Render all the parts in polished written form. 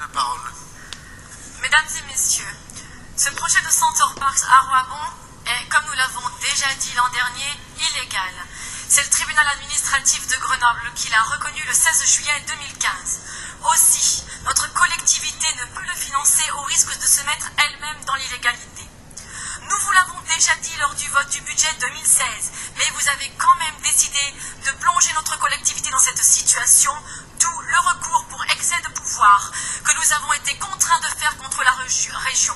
la parole. Mesdames et messieurs, ce projet de Center Parcs à Roibon est, comme nous l'avons déjà dit l'an dernier, illégal. C'est le tribunal administratif de Grenoble qui l'a reconnu le 16 juillet 2015. Aussi, notre collectivité ne peut le financer au risque de se mettre elle-même dans l'illégalité. Nous vous l'avons déjà dit lors du vote du budget 2016, mais vous avez quand même décidé de plonger notre collectivité dans cette situation, d'où le recours pour excès de pouvoir que nous avons été contraints de faire contre la région.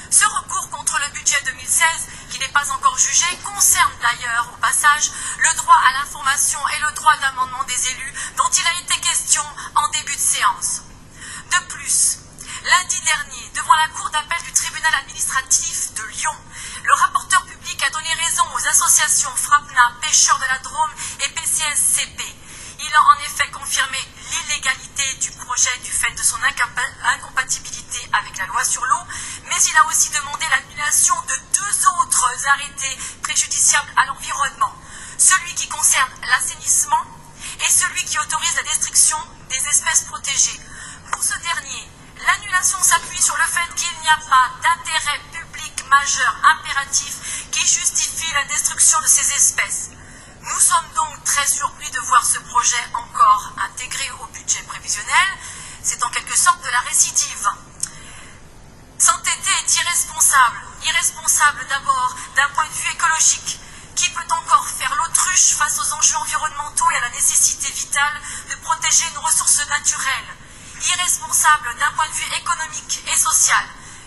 Ce recours contre le budget 2016, qui n'est pas encore jugé, concerne d'ailleurs, au passage, le droit à l'information et le droit d'amendement des élus dont il a été question en début de séance. De plus, lundi dernier, devant la cour d'appel du tribunal administratif de Lyon, le rapporteur public a donné raison aux associations FRAPNA, Pêcheurs de la Drôme et PCSCP. Il a en effet confirmé l'illégalité du projet du fait de son incompatibilité avec la loi sur l'eau, mais il a aussi demandé l'annulation de 2 autres arrêtés préjudiciables à l'environnement. Celui qui concerne l'assainissement et celui qui autorise la destruction des espèces protégées. Pour ce dernier, l'annulation s'appuie sur le fait qu'il n'y a pas d'intérêt public majeur impératif qui justifie la destruction de ces espèces. Nous sommes donc très surpris de voir ce projet encore intégré au budget prévisionnel. C'est en quelque sorte de la récidive. S'entêter est irresponsable. Irresponsable d'abord d'un point de vue écologique. Qui peut encore faire l'autruche face aux enjeux environnementaux et à la nécessité vitale de protéger nos ressources naturelles? Irresponsable d'un point de vue économique et social.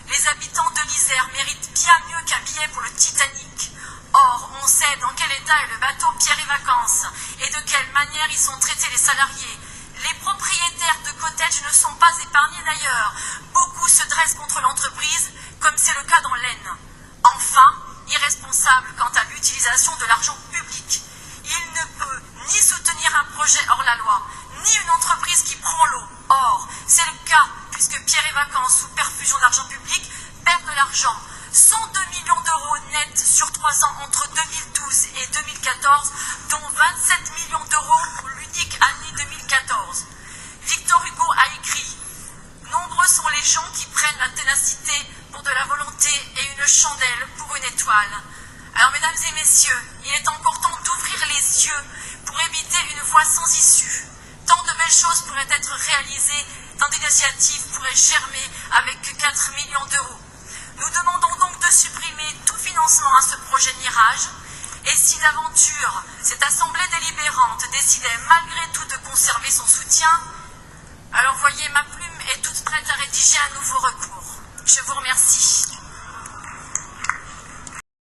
Les habitants de l'Isère méritent bien mieux qu'un billet pour le Titanic. Or, on sait dans quel état est le bateau Pierre et Vacances et de quelle manière ils sont traités les salariés. Les propriétaires de cottages ne sont pas épargnés d'ailleurs. Beaucoup se dressent contre l'entreprise, comme c'est le cas dans l'Aisne. Enfin, irresponsable quant à l'utilisation de l'argent public. Il ne peut ni soutenir un projet hors la loi, ni une entreprise qui prend l'eau. Or, c'est le cas, puisque Pierre et Vacances, sous perfusion d'argent public, perdent de l'argent. 102 millions d'euros nets sur 3 ans entre 2012 et 2014, dont 27 millions d'euros pour l'unique année 2014. Victor Hugo a écrit « Nombreux sont les gens qui prennent la ténacité pour de la volonté et une chandelle pour une étoile. » Alors, mesdames et messieurs, il est encore temps d'ouvrir les yeux pour éviter une voie sans issue. Tant de belles choses pourraient être réalisées, tant d'initiatives pourraient germer avec 4 millions d'euros. Nous demandons donc de supprimer tout financement à ce projet Mirage. Et si d'aventure cette assemblée délibérante décidait malgré tout de conserver son soutien, alors voyez, ma plume est toute prête à rédiger un nouveau recours. Je vous